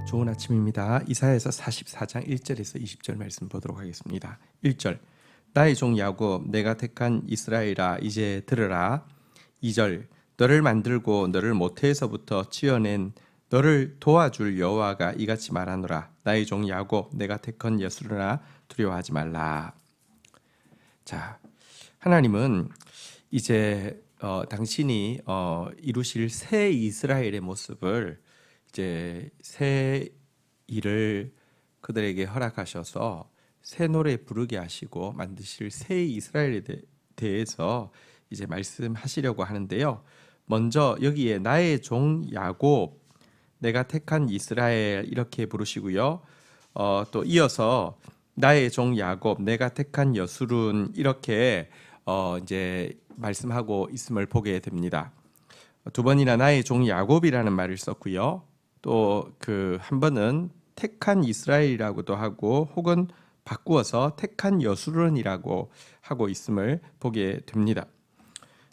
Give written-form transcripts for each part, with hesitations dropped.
좋은 아침입니다. 이사야서 44장 1절에서 20절 말씀 보도록 하겠습니다. 1절 나의 종 야곱 내가 택한 이스라엘아 이제 들으라. 2절 너를 만들고 너를 모태에서부터 지어낸 너를 도와줄 여호와가 이같이 말하노라. 나의 종 야곱 내가 택한 여수르나 두려워하지 말라. 자, 하나님은 이제 당신이 이루실 새 이스라엘의 모습을 이제 새 일을 그들에게 허락하셔서 새 노래 부르게 하시고 만드실 새 이스라엘에 대해서 이제 말씀하시려고 하는데요. 먼저 여기에 나의 종 야곱 내가 택한 이스라엘 이렇게 부르시고요. 또 이어서 나의 종 야곱 내가 택한 여수룬 이렇게 이제 말씀하고 있음을 보게 됩니다. 두 번이나 나의 종 야곱이라는 말을 썼고요. 또 그 한 번은 택한 이스라엘이라고도 하고 혹은 바꾸어서 택한 여수룬이라고 하고 있음을 보게 됩니다.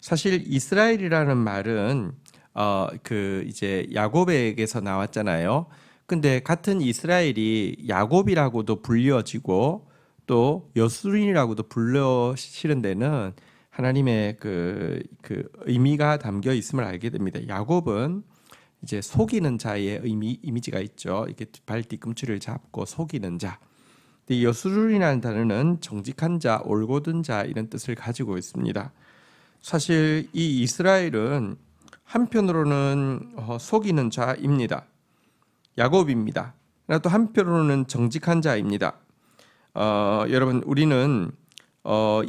사실 이스라엘이라는 말은 그 이제 야곱에게서 나왔잖아요. 근데 같은 이스라엘이 야곱이라고도 불려지고 또 여수룬이라고도 불려지는 데는 하나님의 그 의미가 담겨 있음을 알게 됩니다. 야곱은 이제 속이는 자의 이미지가 있죠. 이렇게 발 뒤꿈치를 잡고 속이는 자. 근데 여수룬이라는 단어는 정직한 자, 올곧은 자 이런 뜻을 가지고 있습니다. 사실 이 이스라엘은 한편으로는 속이는 자입니다. 야곱입니다. 또 한편으로는 정직한 자입니다. 여러분 우리는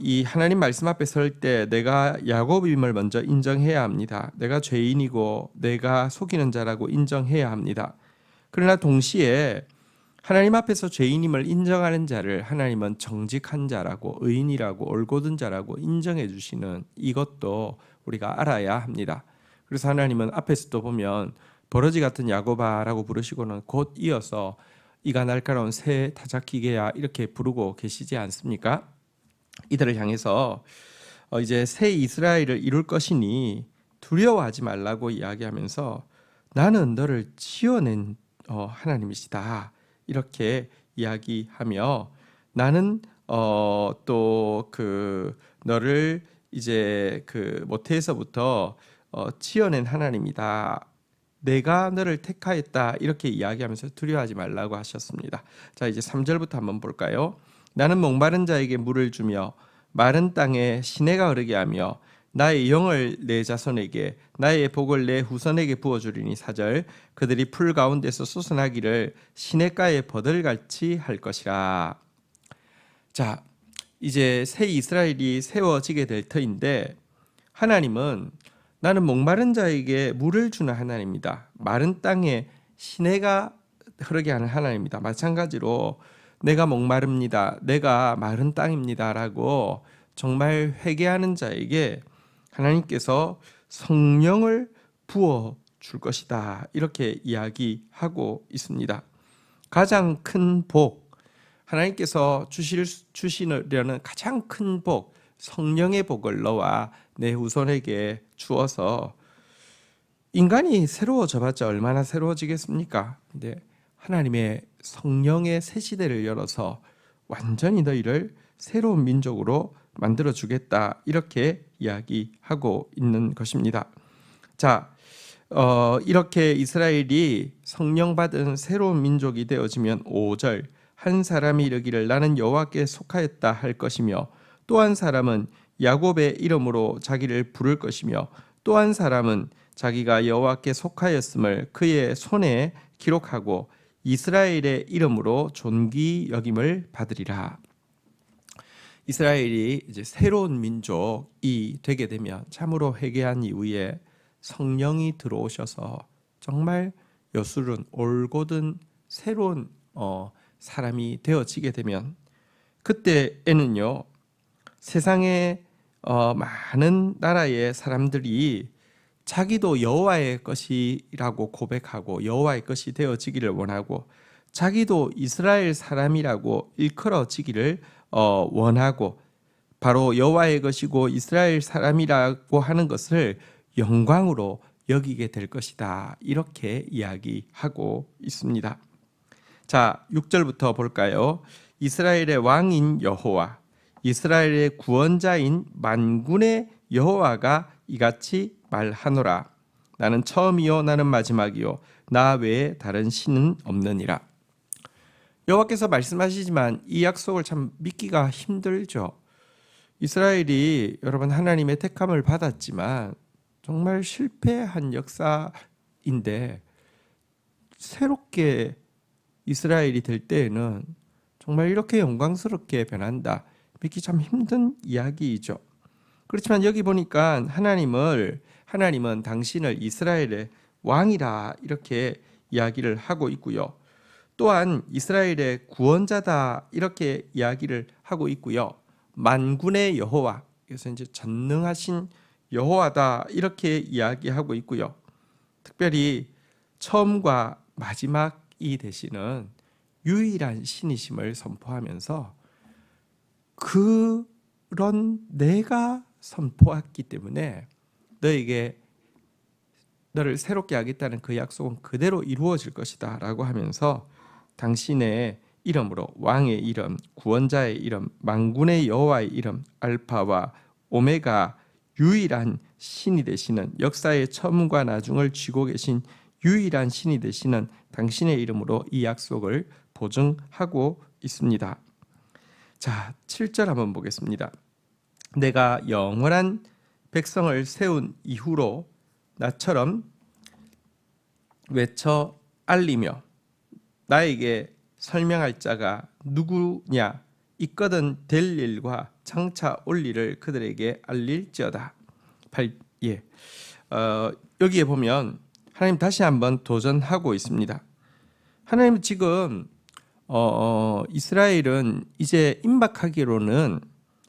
이 하나님 말씀 앞에 설 때 내가 야곱임을 먼저 인정해야 합니다. 내가 죄인이고 내가 속이는 자라고 인정해야 합니다. 그러나 동시에 하나님 앞에서 죄인임을 인정하는 자를 하나님은 정직한 자라고 의인이라고 올곧은 자라고 인정해 주시는 이것도 우리가 알아야 합니다. 그래서 하나님은 앞에서도 보면 버러지 같은 야곱아라고 부르시고는 곧 이어서 이가 날카로운 새 타작기계야 이렇게 부르고 계시지 않습니까? 이들을 향해서 이제 새 이스라엘을 이룰 것이니 두려워하지 말라고 이야기하면서 나는 너를 지어낸 하나님이시다 이렇게 이야기하며 나는 또 그 너를 이제 그 모태에서부터 지어낸 하나님이다. 내가 너를 택하였다 이렇게 이야기하면서 두려워하지 말라고 하셨습니다. 자, 이제 3절부터 한번 볼까요? 나는 목마른 자에게 물을 주며 마른 땅에 시내가 흐르게 하며 나의 영을 내 자손에게 나의 복을 내 후손에게 부어주리니 4절 그들이 풀 가운데서 솟아나기를 시냇가에 버들같이 할 것이라. 자, 이제 새 이스라엘이 세워지게 될 터인데 하나님은 나는 목마른 자에게 물을 주는 하나님입니다. 마른 땅에 시내가 흐르게 하는 하나님입니다. 마찬가지로 내가 목마릅니다. 내가 마른 땅입니다. 라고 정말 회개하는 자에게 하나님께서 성령을 부어 줄 것이다. 이렇게 이야기하고 있습니다. 가장 큰 복, 하나님께서 주시려는 가장 큰 복, 성령의 복을 너와 내 후손에게 주어서 인간이 새로워져봤자 얼마나 새로워지겠습니까? 근데 하나님의 성령의 새 시대를 열어서 완전히 너희를 새로운 민족으로 만들어 주겠다 이렇게 이야기하고 있는 것입니다. 자, 이렇게 이스라엘이 성령 받은 새로운 민족이 되어지면 5절 한 사람이 이르기를 나는 여호와께 속하였다 할 것이며 또 한 사람은 야곱의 이름으로 자기를 부를 것이며 또 한 사람은 자기가 여호와께 속하였음을 그의 손에 기록하고 이스라엘의 이름으로 존귀 여김을 받으리라. 이스라엘이 이제 새로운 민족이 되게 되면 참으로 회개한 이후에 성령이 들어오셔서 정말 여수른 올곧은 새로운 사람이 되어지게 되면 그때에는요 세상의 많은 나라의 사람들이 자기도 여호와의 것이라고 고백하고 여호와의 것이 되어지기를 원하고 자기도 이스라엘 사람이라고 일컬어지기를 원하고 바로 여호와의 것이고 이스라엘 사람이라고 하는 것을 영광으로 여기게 될 것이다. 이렇게 이야기하고 있습니다. 자, 6절부터 볼까요? 이스라엘의 왕인 여호와, 이스라엘의 구원자인 만군의 여호와가 이같이 말하노라. 나는 처음이요 나는 마지막이요 나 외에 다른 신은 없느니라. 여호와께서 말씀하시지만 이 약속을 참 믿기가 힘들죠. 이스라엘이 여러분 하나님의 택함을 받았지만 정말 실패한 역사인데 새롭게 이스라엘이 될 때에는 정말 이렇게 영광스럽게 변한다. 믿기 참 힘든 이야기이죠. 그렇지만 여기 보니까 하나님은 당신을 이스라엘의 왕이라 이렇게 이야기를 하고 있고요. 또한 이스라엘의 구원자다 이렇게 이야기를 하고 있고요. 만군의 여호와, 그래서 이제 전능하신 여호와다 이렇게 이야기하고 있고요. 특별히 처음과 마지막이 되시는 유일한 신이심을 선포하면서 그런 내가 선포했기 때문에 너를 새롭게 하겠다는 그 약속은 그대로 이루어질 것이다 라고 하면서 당신의 이름으로 왕의 이름, 구원자의 이름, 만군의 여호와의 이름, 알파와 오메가, 유일한 신이 되시는, 역사의 처음과 나중을 쥐고 계신 유일한 신이 되시는 당신의 이름으로 이 약속을 보증하고 있습니다. 자, 7절 한번 보겠습니다. 내가 영원한 백성을 세운 이후로 나처럼 외쳐 알리며 나에게 설명할 자가 누구냐, 있거든 될 일과 장차 올 일을 그들에게 알릴지어다. 여기에 보면 하나님 다시 한번 도전하고 있습니다. 하나님 지금 이스라엘은 이제 임박하기로는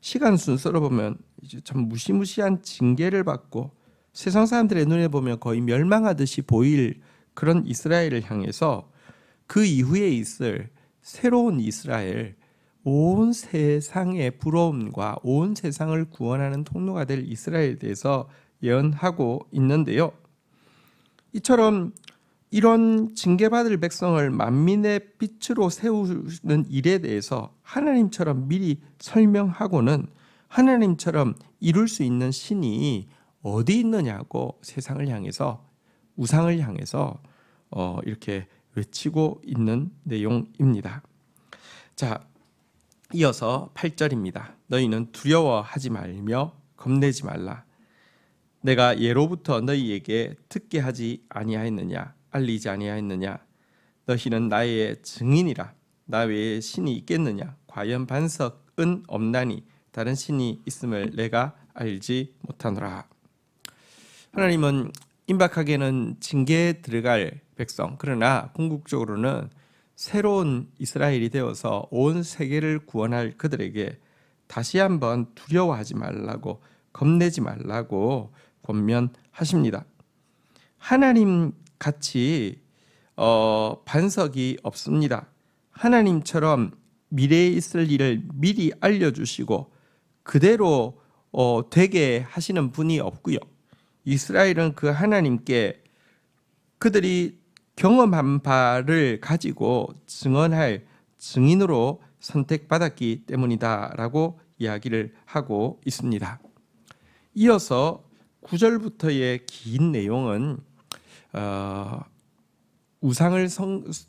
시간 순서로 보면 이제 참 무시무시한 징계를 받고 세상 사람들의 눈에 보면 거의 멸망하듯이 보일 그런 이스라엘을 향해서 그 이후에 있을 새로운 이스라엘, 온 세상의 부러움과 온 세상을 구원하는 통로가 될 이스라엘에 대해서 예언하고 있는데요. 이처럼 이런 징계받을 백성을 만민의 빛으로 세우는 일에 대해서 하나님처럼 미리 설명하고는 하나님처럼 이룰 수 있는 신이 어디 있느냐고 세상을 향해서, 우상을 향해서 이렇게 외치고 있는 내용입니다. 자, 이어서 8절입니다. 너희는 두려워하지 말며 겁내지 말라. 내가 예로부터 너희에게 듣게 하지 아니하였느냐, 알리지 아니하였느냐. 너희는 나의 증인이라. 나 외에 신이 있겠느냐. 과연 반석은 없나니 다른 신이 있음을 내가 알지 못하노라. 하나님은 임박하게는 징계에 들어갈 백성, 그러나 궁극적으로는 새로운 이스라엘이 되어서 온 세계를 구원할 그들에게 다시 한번 두려워하지 말라고, 겁내지 말라고 권면하십니다. 하나님 같이 반석이 없습니다. 하나님처럼 미래에 있을 일을 미리 알려주시고 그대로 되게 하시는 분이 없고요. 이스라엘은 그 하나님께 그들이 경험한 바를 가지고 증언할 증인으로 선택받았기 때문이다라고 이야기를 하고 있습니다. 이어서 9절부터의 긴 내용은 우상을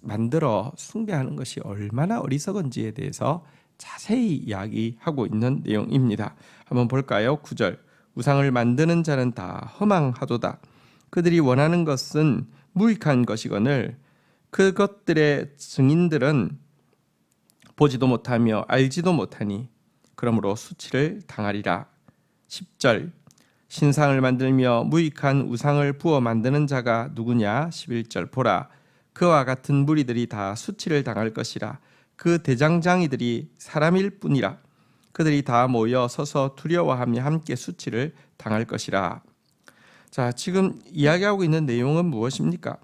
만들어 숭배하는 것이 얼마나 어리석은지에 대해서 자세히 이야기하고 있는 내용입니다. 한번 볼까요? 9절. 우상을 만드는 자는 다 허망하도다. 그들이 원하는 것은 무익한 것이거늘 그것들의 증인들은 보지도 못하며 알지도 못하니 그러므로 수치를 당하리라. 10절. 신상을 만들며 무익한 우상을 부어 만드는 자가 누구냐? 11절. 보라, 그와 같은 무리들이 다 수치를 당할 것이라. 그 대장장이들이 사람일 뿐이라. 그들이 다 모여 서서 두려워하며 함께 수치를 당할 것이라. 자, 지금 이야기하고 있는 내용은 무엇입니까?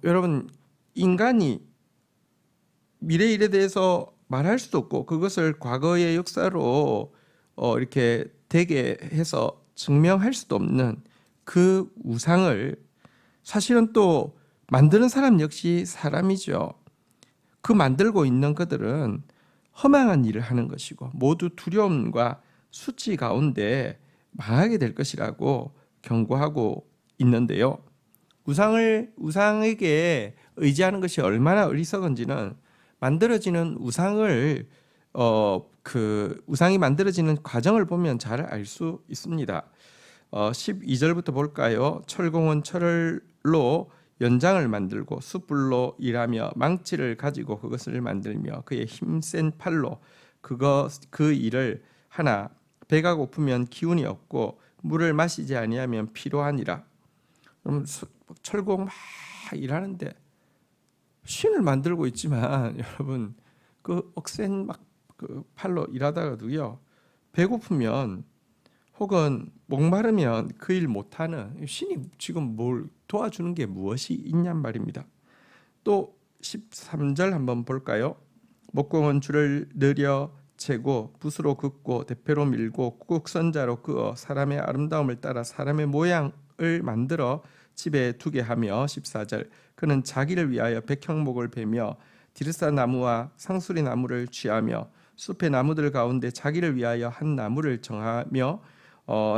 여러분, 인간이 미래 일에 대해서 말할 수도 없고 그것을 과거의 역사로 이렇게 되게 해서 증명할 수도 없는 그 우상을 사실은 또 만드는 사람 역시 사람이죠. 그 만들고 있는 그들은 허망한 일을 하는 것이고 모두 두려움과 수치 가운데 망하게 될 것이라고 경고하고 있는데요. 우상에게 의지하는 것이 얼마나 어리석은지는 만들어지는 우상을 그 우상이 만들어지는 과정을 보면 잘 알 수 있습니다. 12절부터 볼까요? 철공은 철로 연장을 만들고 숯불로 일하며 망치를 가지고 그것을 만들며 그의 힘센 팔로 그 일을 하나 배가 고프면 기운이 없고 물을 마시지 아니하면 피로하니라. 그럼 철공 막 일하는데 신을 만들고 있지만 여러분 그 억센 막 그 팔로 일하다가도요 배고프면 혹은 목마르면 그 일 못하는 신이 지금 뭘 도와주는 게 무엇이 있냔 말입니다. 또 13절 한번 볼까요? 목공은 줄을 늘여 재고 붓으로 긋고 대패로 밀고 곡선자로 그어 사람의 아름다움을 따라 사람의 모양을 만들어 집에 두게 하며 14절 그는 자기를 위하여 백향목을 베며 디르사 나무와 상수리 나무를 취하며 숲의 나무들 가운데 자기를 위하여 한 나무를 정하며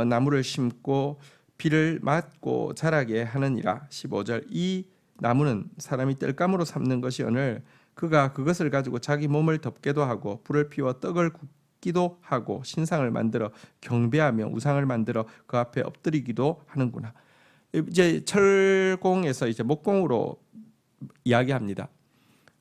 나무를 심고 비를 맞고 자라게 하느니라. 15절 이 나무는 사람이 땔감으로 삼는 것이오늘 그가 그것을 가지고 자기 몸을 덮게도 하고 불을 피워 떡을 굽기도 하고 신상을 만들어 경배하며 우상을 만들어 그 앞에 엎드리기도 하는구나. 이제 철공에서 이제 목공으로 이야기합니다.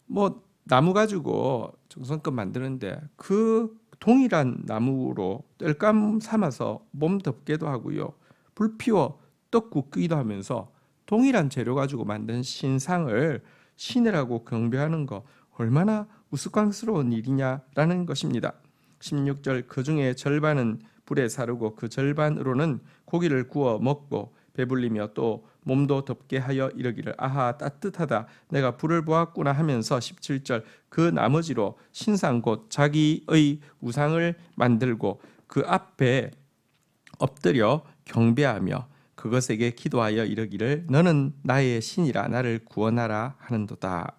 뭐 나무 가지고 정성껏 만드는데 그 동일한 나무로 땔감 삼아서 몸 덮게도 하고요. 불 피워 떡 굽기도 하면서 동일한 재료 가지고 만든 신상을 신이라고 경배하는 거 얼마나 우스꽝스러운 일이냐라는 것입니다. 16절 그 중에 절반은 불에 사르고 그 절반으로는 고기를 구워 먹고 배불리며 또 몸도 덥게 하여 이르기를 아하 따뜻하다 내가 불을 보았구나 하면서 17절 그 나머지로 신상 곧 자기의 우상을 만들고 그 앞에 엎드려 경배하며 그것에게 기도하여 이르기를 너는 나의 신이라 나를 구원하라 하는도다.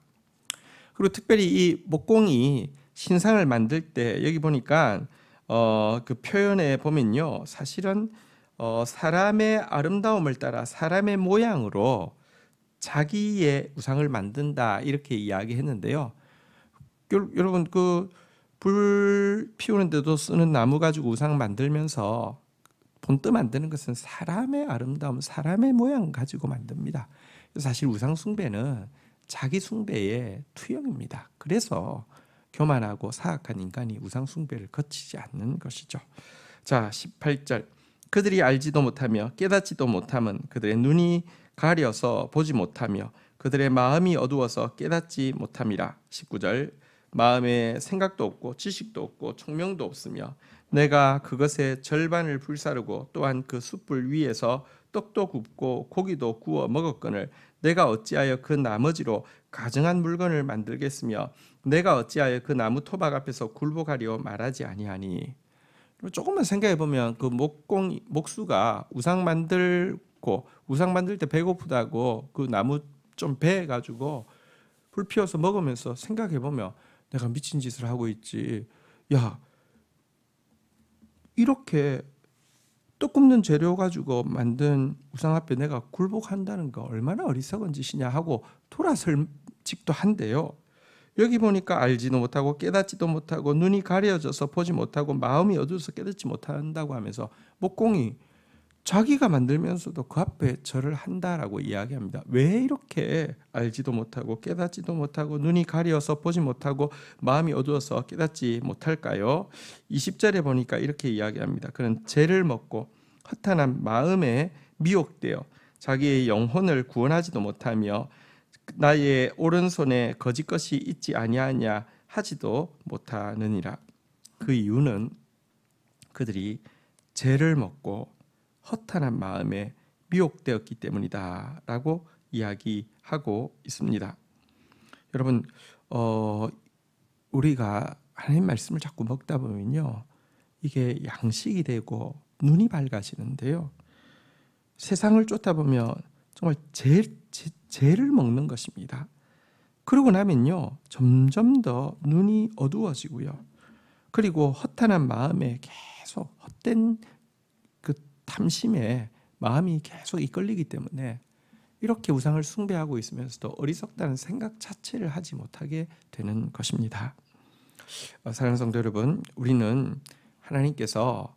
그리고 특별히 이 목공이 신상을 만들 때 여기 보니까 그 표현에 보면요 사실은 사람의 아름다움을 따라 사람의 모양으로 자기의 우상을 만든다 이렇게 이야기했는데요. 여러분 그 불 피우는데도 쓰는 나무 가지고 우상 만들면서 본떠 만드는 것은 사람의 아름다움, 사람의 모양 가지고 만듭니다. 사실 우상 숭배는 자기 숭배의 투영입니다. 그래서 교만하고 사악한 인간이 우상 숭배를 거치지 않는 것이죠. 자, 18절 그들이 알지도 못하며 깨닫지도 못함은 그들의 눈이 가려서 보지 못하며 그들의 마음이 어두워서 깨닫지 못함이라. 19절 마음에 생각도 없고 지식도 없고 총명도 없으며 내가 그것의 절반을 불사르고 또한 그 숯불 위에서 떡도 굽고 고기도 구워 먹었거늘 내가 어찌하여 그 나머지로 가증한 물건을 만들겠으며 내가 어찌하여 그 나무 토막 앞에서 굴복하려 말하지 아니하니. 조금만 생각해 보면 그 목수가 우상 만들 때 배고프다고 그 나무 좀 베 가지고 불 피워서 먹으면서 생각해 보면 내가 미친 짓을 하고 있지. 야, 이렇게 떡 굽는 재료 가지고 만든 우상 앞에 내가 굴복한다는 거 얼마나 어리석은 짓이냐 하고 돌아설 직도 한데요. 여기 보니까 알지도 못하고 깨닫지도 못하고 눈이 가려져서 보지 못하고 마음이 어두워서 깨닫지 못한다고 하면서 목공이 자기가 만들면서도 그 앞에 절을 한다라고 이야기합니다. 왜 이렇게 알지도 못하고 깨닫지도 못하고 눈이 가려서 보지 못하고 마음이 어두워서 깨닫지 못할까요? 20절에 보니까 이렇게 이야기합니다. 그는 죄를 먹고 허탄한 마음에 미혹되어 자기의 영혼을 구원하지도 못하며 나의 오른손에 거짓 것이 있지 아니하냐 하지도 못하느니라. 그 이유는 그들이 죄를 먹고 허탄한 마음에 미혹되었기 때문이다 라고 이야기하고 있습니다. 여러분 우리가 하나님 말씀을 자꾸 먹다 보면요 이게 양식이 되고 눈이 밝아지는데요 세상을 쫓다 보면 정말 제일 죄를 먹는 것입니다. 그러고 나면요, 점점 더 눈이 어두워지고요. 그리고 허탄한 마음에 계속 헛된 그 탐심에 마음이 계속 이끌리기 때문에 이렇게 우상을 숭배하고 있으면서도 어리석다는 생각 자체를 하지 못하게 되는 것입니다. 사랑하는 성도 여러분, 우리는 하나님께서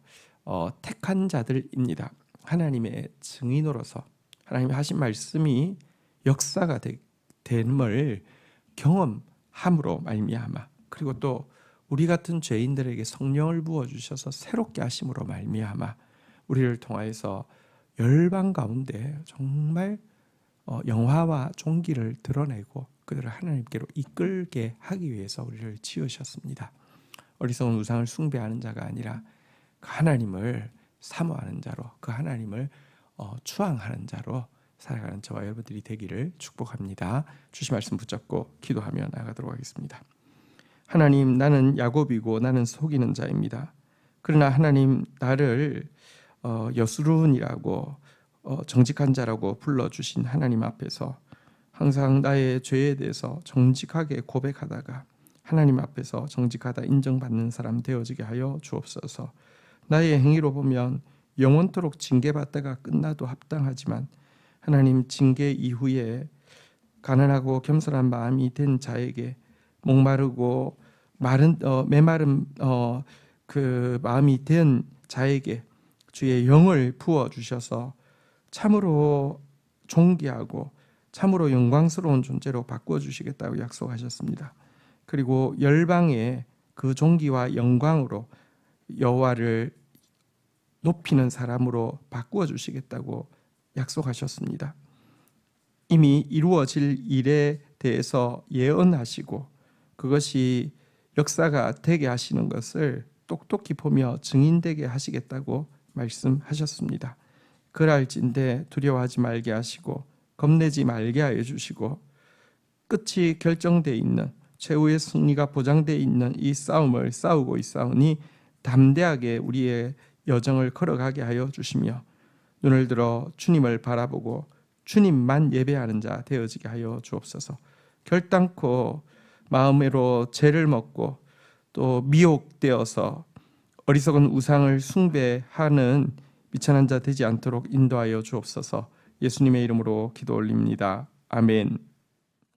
택한 자들입니다. 하나님의 증인으로서 하나님이 하신 말씀이 역사가 됨을 경험함으로 말미암아, 그리고 또 우리 같은 죄인들에게 성령을 부어주셔서 새롭게 하심으로 말미암아 우리를 통하여서 열방 가운데 정말 영화와 존귀를 드러내고 그들을 하나님께로 이끌게 하기 위해서 우리를 지으셨습니다. 어리석은 우상을 숭배하는 자가 아니라 그 하나님을 사모하는 자로, 그 하나님을 추앙하는 자로 살아가는 저와 여러분들이 되기를 축복합니다. 주신 말씀 붙잡고 기도하며 나아가도록 하겠습니다. 하나님, 나는 야곱이고 나는 속이는 자입니다. 그러나 하나님, 나를 여수룬이라고 정직한 자라고 불러주신 하나님 앞에서 항상 나의 죄에 대해서 정직하게 고백하다가 하나님 앞에서 정직하다 인정받는 사람 되어지게 하여 주옵소서. 나의 행위로 보면 영원토록 징계받다가 끝나도 합당하지만 하나님, 징계 이후에 가난하고 겸손한 마음이 된 자에게 목마르고 메마른 그 마음이 된 자에게 주의 영을 부어 주셔서 참으로 존귀하고 참으로 영광스러운 존재로 바꾸어 주시겠다고 약속하셨습니다. 그리고 열방의 그 존귀와 영광으로 여호와를 높이는 사람으로 바꾸어 주시겠다고 약속하셨습니다. 이미 이루어질 일에 대해서 예언하시고 그것이 역사가 되게 하시는 것을 똑똑히 보며 증인되게 하시겠다고 말씀하셨습니다. 그랄진대 두려워하지 말게 하시고 겁내지 말게 하여 주시고 끝이 결정되어 있는, 최후의 승리가 보장되어 있는 이 싸움을 싸우고 있사오니 담대하게 우리의 여정을 걸어가게 하여 주시며 눈을 들어 주님을 바라보고 주님만 예배하는 자 되어지게 하여 주옵소서. 결단코 마음으로 죄를 먹고 또 미혹되어서 어리석은 우상을 숭배하는 미천한 자 되지 않도록 인도하여 주옵소서. 예수님의 이름으로 기도 올립니다. 아멘.